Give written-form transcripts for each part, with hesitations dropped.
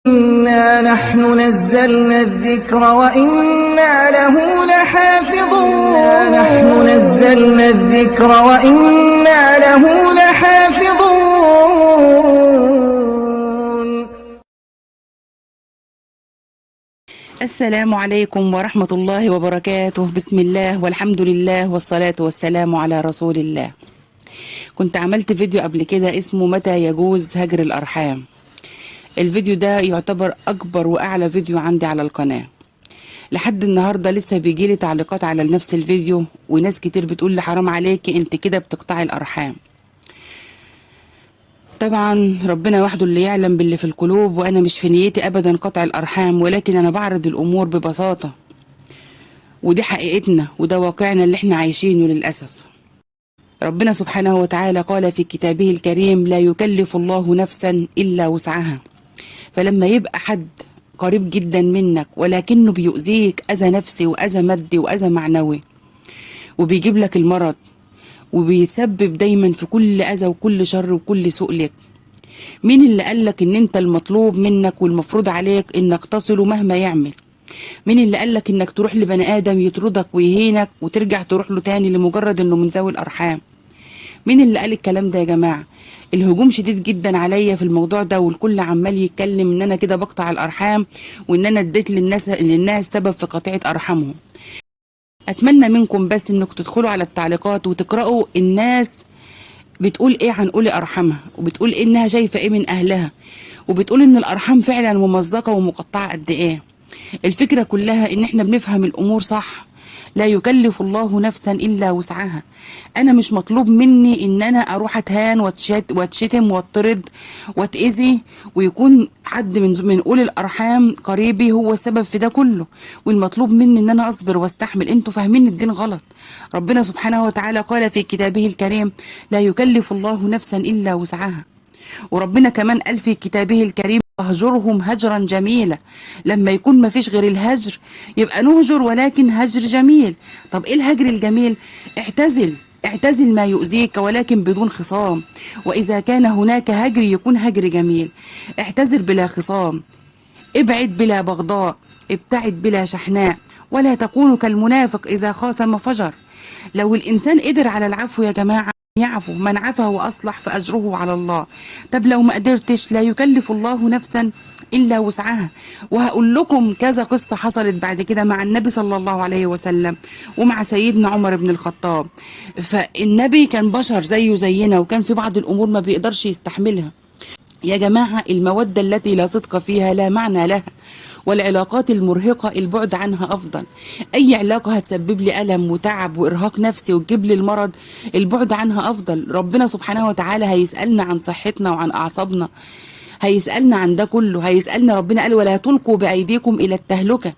إنا نحن نزلنا الذكر وإنا له لحافظون نحن نزلنا الذكر وإنا له لحافظون. السلام عليكم ورحمة الله وبركاته. بسم الله والحمد لله والصلاة والسلام على رسول الله. كنت عملت فيديو قبل كده اسمه متى يجوز هجر الأرحام. الفيديو ده يعتبر أكبر وأعلى فيديو عندي على القناة. لحد النهاردة لسه بيجيلي تعليقات على نفس الفيديو، وناس كتير بتقول لي حرام عليكي انت كده بتقطعي الأرحام. طبعا ربنا وحده اللي يعلم باللي في القلوب، وأنا مش في نيتي أبدا قطع الأرحام، ولكن أنا بعرض الأمور ببساطة، ودي حقيقتنا وده واقعنا اللي احنا عايشينه للأسف. ربنا سبحانه وتعالى قال في كتابه الكريم: لا يكلف الله نفسا إلا وسعها. فلما يبقى حد قريب جدا منك ولكنه بيؤذيك أذى نفسي وأذى مادي وأذى معنوي، وبيجيب لك المرض، وبيتسبب دايما في كل أذى وكل شر وكل سوء لك، مين اللي قالك ان انت المطلوب منك والمفروض عليك انك تصله مهما يعمل؟ مين اللي قالك انك تروح لبني آدم يطردك ويهينك وترجع تروح له تاني لمجرد انه من ذوي الأرحام؟ مين اللي قال الكلام ده يا جماعة؟ الهجوم شديد جدا عليا في الموضوع ده، والكل عمال يتكلم ان انا كده بقطع الارحام، وان انا اديت للناس سبب في قطيعة ارحامهم. اتمنى منكم بس انكم تدخلوا على التعليقات وتقرأوا الناس بتقول ايه عن اولي ارحامها، وبتقول إيه انها شايفة ايه من اهلها، وبتقول ان الارحام فعلا ممزقة ومقطعة قد ايه. الفكرة كلها ان احنا بنفهم الامور صح. لا يكلف الله نفسا الا وسعها. انا مش مطلوب مني ان انا اروح اتهان واتشتم واتطرد واتاذي، ويكون حد من اولي الارحام قريبي هو السبب في ده كله، والمطلوب مني ان انا اصبر واستحمل. انتوا فاهمين الدين غلط. ربنا سبحانه وتعالى قال في كتابه الكريم: لا يكلف الله نفسا الا وسعها. وربنا كمان قال في كتابه الكريم: اهجرهم هجرا جميلا. لما يكون ما فيش غير الهجر يبقى نهجر، ولكن هجر جميل. طب ايه الهجر الجميل؟ اعتزل ما يؤذيك ولكن بدون خصام. واذا كان هناك هجر يكون هجر جميل. اعتذر بلا خصام، ابعد بلا بغضاء، ابتعد بلا شحناء، ولا تكونوا كالمنافق اذا خاصم فجر. لو الانسان قدر على العفو يا جماعة يعفو، من عفا وأصلح فأجره على الله. طب لو ما قدرتش، لا يكلف الله نفسا إلا وسعها. وهقول لكم كذا قصة حصلت بعد كده مع النبي صلى الله عليه وسلم ومع سيدنا عمر بن الخطاب. فالنبي كان بشر زيه زينا، وكان في بعض الأمور ما بيقدرش يستحملها. يا جماعة المودة التي لا صدق فيها لا معنى لها، والعلاقات المرهقة البعد عنها أفضل. أي علاقة هتسبب لي ألم وتعب وإرهاق نفسي وتجيب لي المرض، البعد عنها أفضل. ربنا سبحانه وتعالى هيسألنا عن صحتنا وعن أعصابنا، هيسألنا عن ده كله. هيسألنا، ربنا قال: ولا تلقوا بأيديكم إلى التهلكة.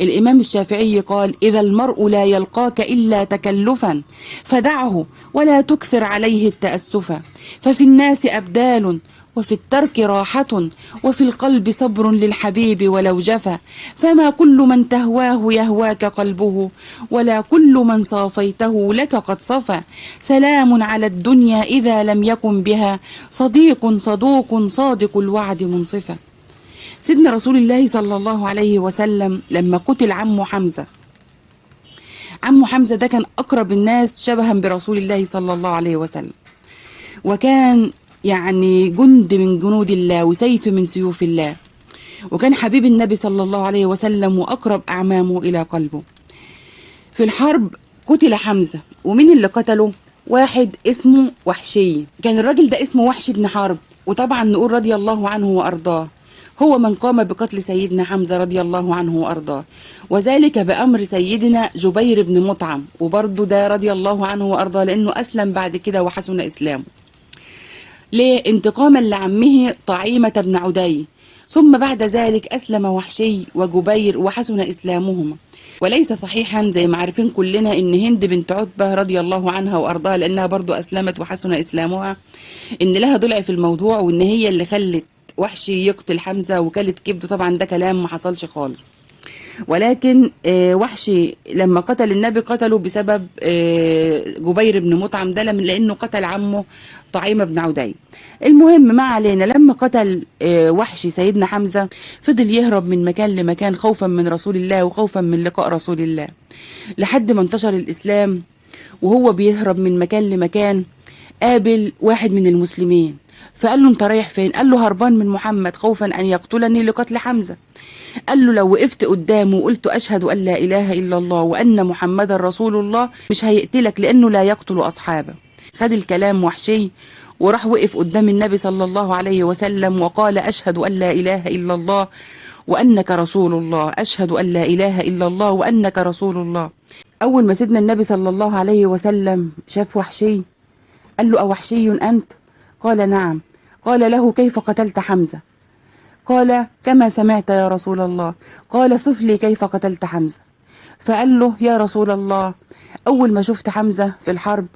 الإمام الشافعي قال: إذا المرء لا يلقاك إلا تكلفا فدعه ولا تكثر عليه التأسفا، ففي الناس أبدال وفي الترك راحة وفي القلب صبر للحبيب ولو جفا، فما كل من تهواه يهواك قلبه ولا كل من صافيته لك قد صفا، سلام على الدنيا إذا لم يكن بها صديق صدوق صادق الوعد منصفا. سيدنا رسول الله صلى الله عليه وسلم لما قتل عمه حمزة ده كان أقرب الناس شبها برسول الله صلى الله عليه وسلم، وكان يعني جند من جنود الله وسيف من سيوف الله، وكان حبيب النبي صلى الله عليه وسلم وأقرب أعمامه إلى قلبه. في الحرب قتل حمزة، ومين اللي قتله؟ واحد اسمه وحشي. كان الراجل ده اسمه وحشي بن حرب، وطبعا نقول رضي الله عنه وأرضاه. هو من قام بقتل سيدنا حمزة رضي الله عنه وأرضاه، وذلك بأمر سيدنا جبير بن مطعم، وبرضه ده رضي الله عنه وأرضاه لأنه أسلم بعد كده وحسن إسلامه. ليه؟ انتقاما لعمه طعيمة بن عدي. ثم بعد ذلك أسلم وحشي وجبير وحسن إسلامهما. وليس صحيحا زي ما عارفين كلنا ان هند بنت عتبة رضي الله عنها وأرضاها، لأنها برضو أسلمت وحسن إسلامها، ان لها ضلع في الموضوع، وان هي اللي خلت وحشي يقتل حمزة وكلت كبده. طبعا ده كلام ما حصلش خالص. ولكن وحشي لما قتل النبي قتله بسبب جبير بن مطعم ده، لأنه قتل عمه طعيمة بن عدي. المهم ما علينا. لما قتل وحشي سيدنا حمزة، فضل يهرب من مكان لمكان خوفا من رسول الله وخوفا من لقاء رسول الله، لحد ما انتشر الإسلام. وهو بيهرب من مكان لمكان قابل واحد من المسلمين، فقال له انت رايح فين؟ قال له هربان من محمد خوفا ان يقتلني لقتل حمزة. قال له لو وقفت قدامه وقلت اشهد ان لا اله الا الله وان محمدا رسول الله مش هيقتلك، لانه لا يقتل اصحابه. خد الكلام وحشي وراح وقف قدام النبي صلى الله عليه وسلم وقال اشهد ان لا اله الا الله وانك رسول الله، اشهد ان لا اله الا الله وانك رسول الله. اول ما سيدنا النبي صلى الله عليه وسلم شاف وحشي قال له اوحشي انت؟ قال نعم. قال له كيف قتلت حمزة؟ قال كما سمعت يا رسول الله. قال صف لي كيف قتلت حمزة. فقال له يا رسول الله، أول ما شفت حمزة في الحرب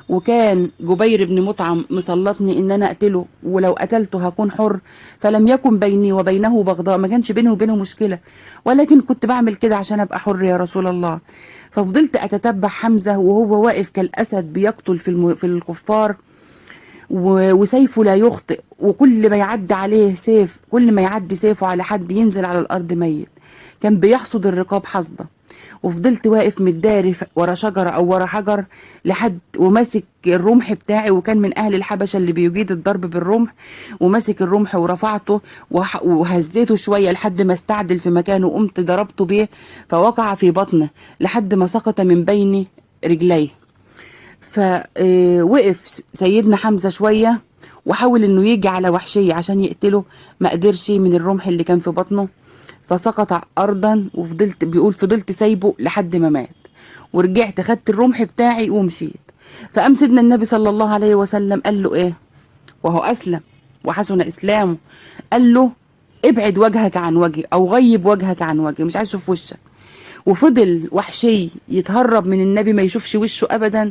وكان جبير بن مطعم مسلطني إن أنا أقتله، ولو قتلته هكون حر، فلم يكن بيني وبينه بغضاء، ما كانش بيني وبينه مشكلة، ولكن كنت بعمل كده عشان أبقى حر يا رسول الله. ففضلت أتتبع حمزة وهو واقف كالأسد بيقتل في الكفار، وسيفه لا يخطئ، وكل ما يعدي عليه سيف، كل ما يعدي سيفه على حد ينزل على الأرض ميت. كان بيحصد الرقاب حصده. وفضلت واقف متداري ورا شجرة أو ورا حجر لحد وماسك الرمح بتاعي، وكان من أهل الحبشة اللي بيجيد الضرب بالرمح، وماسك الرمح ورفعته وهزيته شوية لحد ما استعدل في مكانه، وقمت ضربته بيه فوقع في بطنه لحد ما سقط من بين رجليه. فوقف سيدنا حمزة شوية وحاول انه يجي على وحشي عشان يقتله، ما قدرش من الرمح اللي كان في بطنه، فسقط ارضا. فضلت سايبه لحد ما مات، ورجعت خدت الرمح بتاعي ومشيت. فقام سيدنا النبي صلى الله عليه وسلم قال له ايه وهو اسلم وحسن اسلامه؟ قال له ابعد وجهك عن وجهي، او غيب وجهك عن وجهي، مش عايز اشوف وشك. وفضل وحشي يتهرب من النبي ما يشوفش وشه ابدا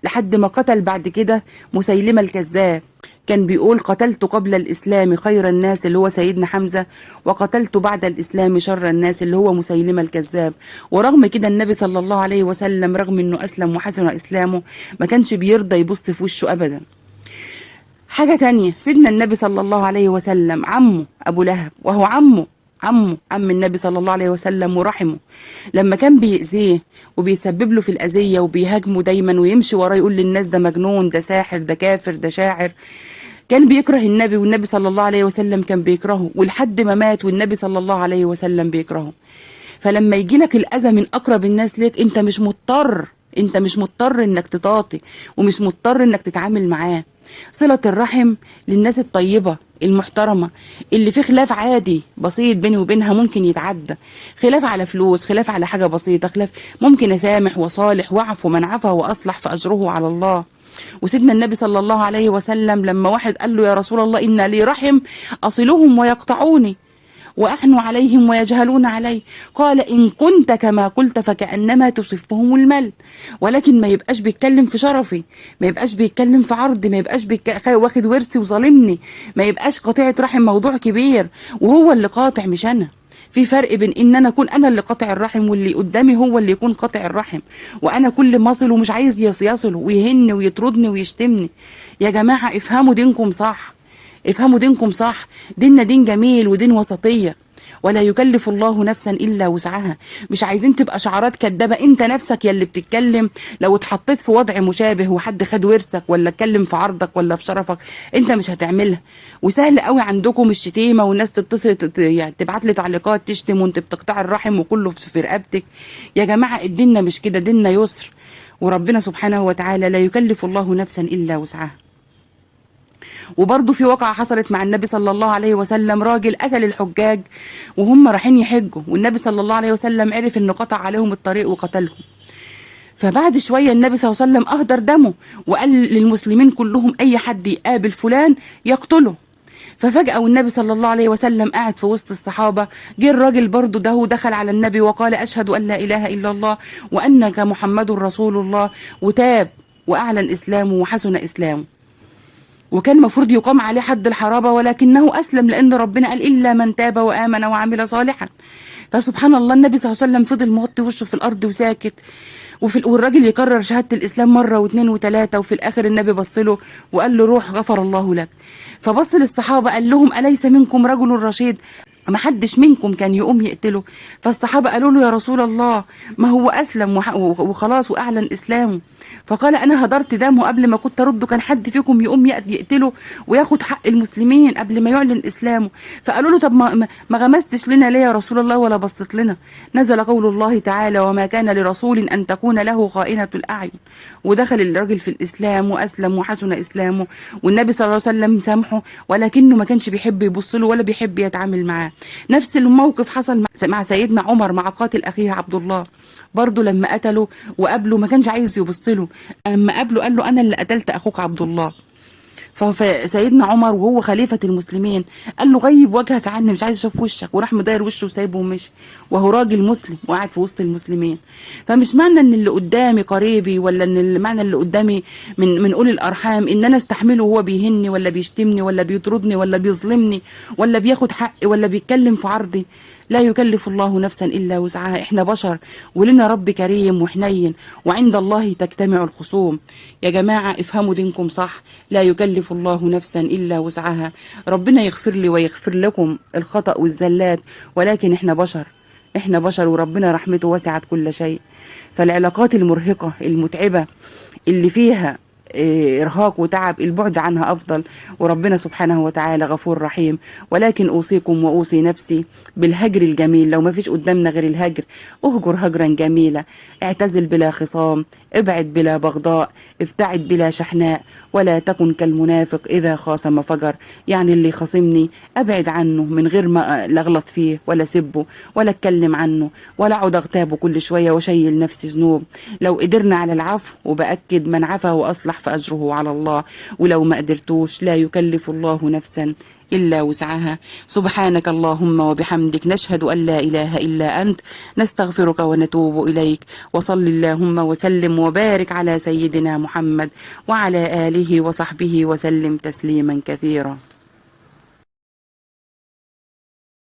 لحد ما قتل بعد كده مسيلمة الكذاب. كان بيقول قتلت قبل الإسلام خير الناس اللي هو سيدنا حمزة، وقتلت بعد الإسلام شر الناس اللي هو مسيلمة الكذاب. ورغم كده النبي صلى الله عليه وسلم رغم انه أسلم وحسن إسلامه ما كانش بيرضى يبص في وشه أبدا. حاجة تانية، سيدنا النبي صلى الله عليه وسلم عمه أبو لهب، وهو عم النبي صلى الله عليه وسلم ورحمه، لما كان بيأذيه وبيسبب له في الأذية وبيهاجمه دايما ويمشي وراه يقول للناس ده مجنون، ده ساحر، ده كافر، ده شاعر، كان بيكره النبي، والنبي صلى الله عليه وسلم كان بيكرهه، ولحد ما مات والنبي صلى الله عليه وسلم بيكرهه. فلما يجي لك الأذى من أقرب الناس ليك، انت مش مضطر انك تطاطي، ومش مضطر انك تتعامل معاه. صلة الرحم للناس الطيبة المحترمة اللي في خلاف عادي بسيط بيني وبينها ممكن يتعدى، خلاف على فلوس، خلاف على حاجة بسيطة، خلاف ممكن أسامح وصالح واعفو من عفا وأصلح فأجره على الله. وسيدنا النبي صلى الله عليه وسلم لما واحد قال له يا رسول الله إن لي رحم أصلهم ويقطعوني وأحنوا عليهم ويجهلون علي، قال إن كنت كما قلت فكأنما تصفهم المل. ولكن ما يبقاش بيتكلم في شرفي، ما يبقاش بيتكلم في عرضي، ما يبقاش واخد ورثي وظالمني، ما يبقاش قطيعة رحم موضوع كبير وهو اللي قاطع مش أنا. في فرق بين ان انا اكون انا اللي قاطع الرحم واللي قدامي هو اللي يكون قاطع الرحم، وانا كل ما اصل ومش عايز يصل ويهن ويطردني ويشتمني. يا جماعة افهموا دينكم صح، افهموا دينكم صح. ديننا دين جميل ودين وسطية، ولا يكلف الله نفسا الا وسعها. مش عايزين تبقى شعارات كدابة. انت نفسك يلي بتتكلم لو اتحطيت في وضع مشابه وحد خد ورثك ولا اتكلم في عرضك ولا في شرفك انت مش هتعملها. وسهل قوي عندكم الشتيمة والناس تتصل يعني تبعت لي تعليقات تشتم وانت بتقطع الرحم وكله في رقبتك. يا جماعة ديننا مش كده، ديننا يسر، وربنا سبحانه وتعالى لا يكلف الله نفسا الا وسعها. وبرضه في واقعة حصلت مع النبي صلى الله عليه وسلم، راجل قتل الحجاج وهم رايحين يحجوا، والنبي صلى الله عليه وسلم عرف انه قطع عليهم الطريق وقتلهم. فبعد شوية النبي صلى الله عليه وسلم أهدر دمه وقال للمسلمين كلهم أي حد يقابل فلان يقتله. ففجأة والنبي صلى الله عليه وسلم قاعد في وسط الصحابة، جه الراجل برضه ده ودخل على النبي وقال أشهد أن لا إله إلا الله وأنك محمد رسول الله، وتاب وأعلن إسلامه وحسن إسلامه. وكان مفروض يقام عليه حد الحرابة، ولكنه أسلم لأن ربنا قال إلا من تاب وآمن وعمل صالحا. فسبحان الله النبي صلى الله عليه وسلم فضل موطي وشه في الأرض وساكت، والراجل يكرر شهادة الإسلام مرة واثنين وثلاثة، وفي الآخر النبي بص له وقال له روح غفر الله لك. فبص للصحابة قال لهم أليس منكم رجل رشيد؟ ما حدش منكم كان يقوم يقتله؟ فالصحابة قالوا له يا رسول الله ما هو أسلم وخلاص وأعلن إسلامه. فقال أنا هدرت دمه قبل ما كنت أرده، كان حد فيكم يقوم يقتله وياخد حق المسلمين قبل ما يعلن إسلامه؟ فقالوا له طب ما غمستش لنا ليه يا رسول الله ولا بصت لنا؟ نزل قول الله تعالى وما كان لرسول أن تكون له خائنة الأعين. ودخل الراجل في الإسلام وأسلم وحسن إسلامه، والنبي صلى الله عليه وسلم سامحه، ولكنه ما كانش بيحب يبص له ولا بيحب يتعامل معاه. نفس الموقف حصل مع سيدنا عمر مع قاتل أخيه عبد الله، برضه لما قتله وقابله ما كانش عايز يبص له، اما قابله قال له انا اللي قتلت اخوك عبد الله. فسيدنا عمر وهو خليفة المسلمين قال له غيب وجهك عني، مش عايز اشوف وشك، وراح مداير وشه وسايبه ومشي، وهو راجل مسلم وقاعد في وسط المسلمين. فمش معنى ان اللي قدامي قريبي ولا ان معنى اللي قدامي من اولي الارحام ان انا استحمله وهو بيهني ولا بيشتمني ولا بيطردني ولا بيظلمني ولا بياخد حقي ولا بيتكلم في عرضي. لا يكلف الله نفسا الا وسعها، احنا بشر ولنا رب كريم وحنين، وعند الله تجتمع الخصوم. يا جماعة افهموا دينكم صح، لا يكلف الله نفسا الا وسعها. ربنا يغفر لي ويغفر لكم الخطأ والزلات، ولكن احنا بشر وربنا رحمته وسعت كل شيء. فالعلاقات المرهقة المتعبة اللي فيها إرهاق وتعب البعد عنها أفضل، وربنا سبحانه وتعالى غفور رحيم. ولكن أوصيكم وأوصي نفسي بالهجر الجميل، لو ما فيش قدامنا غير الهجر اهجر هجرا جميلا، اعتزل بلا خصام، ابعد بلا بغضاء، ابتعد بلا شحناء، ولا تكن كالمنافق إذا خاصم فجر. يعني اللي خاصمني أبعد عنه من غير ما أغلط فيه ولا سبه ولا أتكلم عنه ولا أقعد أغتابه كل شوية وشيل نفسي ذنوب. لو قدرنا على العفو، وبأكد من عفا وأصلح فأجره على الله، ولو ما قدرتوش لا يكلف الله نفسا إلا وسعها. سبحانك اللهم وبحمدك، نشهد أن لا إله إلا أنت، نستغفرك ونتوب إليك. وصل اللهم وسلم وبارك على سيدنا محمد وعلى آله وصحبه وسلم تسليما كثيرا.